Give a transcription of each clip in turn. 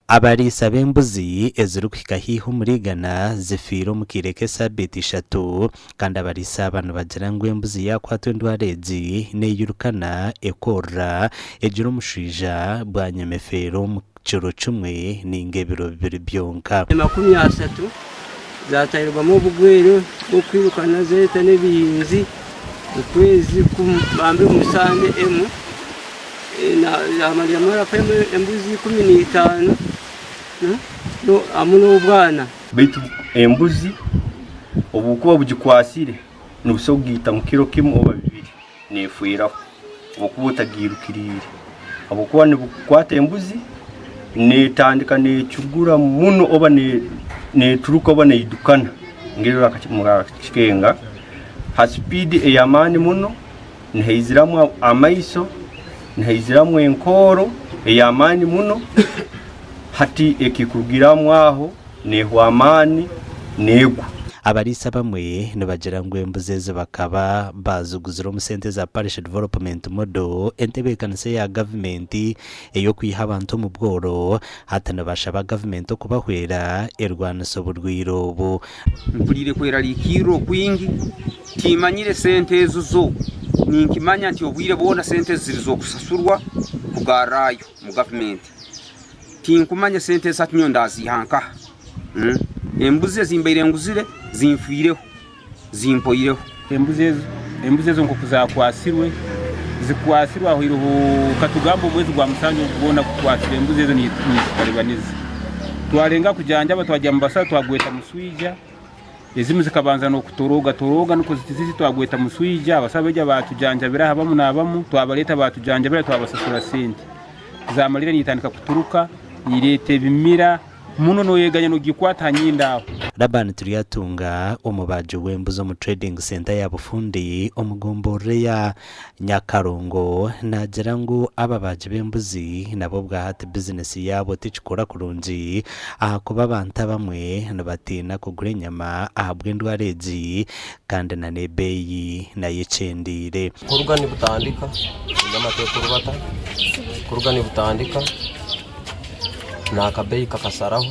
abarisa b'embuzi ezirukuhika hiho muri Ghana zifira mu kireke sabiti 3 kandi abarisa abantu bagira ngo embuzi yakwatwe ndwara ezi neyirukana ekora egira umushija bwa nyamefero mu kiro cumwe n'ingebiro bibiri byonka 30 zatayirwamo ubugwero bwo kwirukana zeta n'ebihinzi ukwezi kumambe musande emu na Maria Mara pembe embuzi 15 no amuno ubwana bitu embuzi obukuba bugikwasire nubusogita mu kiro kimwe oba bibiri nefuira obukuba utagirukirire obukuba ni bukwata embuzi netandika necugura muno oba ne turuka oba neidukana ngero akakikenga ha speed eyamani muno nehiziramu amaiso nehiziramu enkoro eyamani muno hati ekikugiramu aho nehwamani negwa abarisa bamwe nibagira ngo embuzi bakaba bazuguzira mu sente za parish development model entebekanise ya government eyo kwiha abantu mu bworo hatanabasha ba government kubahwera erwaniso burwirobo mpulire kwera likiro kwingi timanyire sente ezo zo ninkimanya nti obwire bona sente zirizo kusasurwa kugarayo mu government tinkumanya sente satunyo ndazihanka embuzi zimbeire nguzire zimfireho zimpoyireho embuzi ezo nkokuzakwasirwe zikwasirwa aho iruhu katugambo mwezi gwa musanyo kubona kukwasira embuzi ezo ni karibaniza twarenga kujanja abatwajya mbasa twagweta muswija ezimu zikabanza no kutoroga nuko zitizizi twagweta muswija abasabeja batujanja biraha bamu nabamu twabaleta batujanja bira twabasasura sente zamalire nitandika kuturuka nirete bimira muno no yeganya no gikwata nyinda Laban Turiyatunga umubaji w'embuzo mu trading center ya Bufundi omugombore ya Nyakarongo nagira ngo ababaji b'embuzi nabo bwa hati business yabo tikikora kurunji aha kuba abantu bamwe nabatina kugura inyama ahabwe ndwarezi kandi na nebeyi na yicendire kuruga ni butandika n'amateko rubata kuruga ni butandika nakabeyi kakasaraho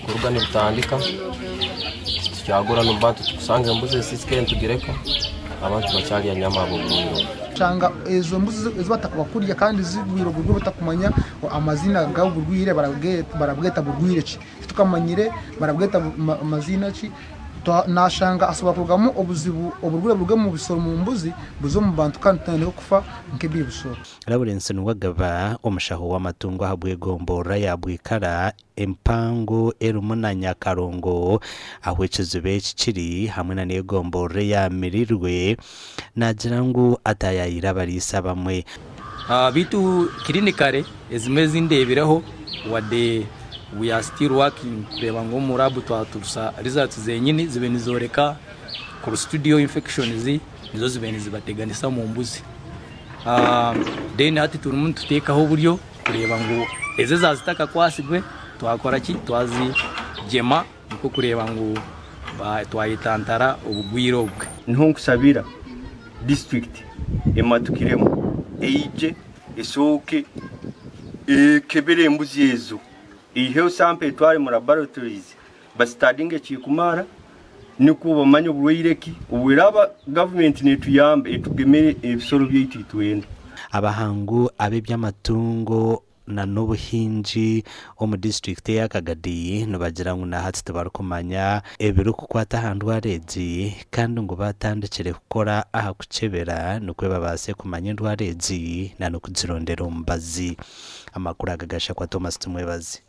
kuruga ni butandika cyagura numbantu tukusanga embuzi sisike ntugireka abantu bacyali ya nyama abo cyanga ezo mbuzi ezo kurya kandi zigwiro burwo batakumanya amazina gawo burwire barabweta burwire ki tukamanyire barabweta amazina ki nashanga asoba kugamo obuzibu oburwire burwe mu bisoro mu mbuzi buzo mu bantu kandi tane kufa nkebi busoro Lawrence Nwagaba omushaho w'amatungo ahabwe gombora yabwikara empango erumuna Nyakarongo aho ekizube kiri hamwe na negombore ya mirirwe nagira ngo atayayira barisa bamwe bitu klinikare ezimezi ndebiraho wade we are still working kureba ngo murabu twatusa results zenyini zibeni zoreka ku studio infections nizo zibeni zibateganisa mu mbuzi then hati turumuntu tutekaho buryo kureba ngo eze zazitaka kwasigwe twakora ki twazi jema niko kureba ngo twayitantara ubugwiro bwe ntunkusabira district ematukiremo eije esoke kebere embuzi ezo ihe sample twari mu laboratories bastadinge chikumara niko bamanye ubwireki ubwiraba government netuyambe etugemere ebisoro byiti twenda abahangu abe by'amatungo na n'ubuhinji mu district ya Kagadi nubagira ngo nahatse tubarukumanya ebiro kukwata handwa rezi kandi ngo batandikire gukora aha kucebera nuko babase kumanya ndwa rezi na no kuzirondera umbazi amakuru agagasha kwa Thomas Tumwebazi.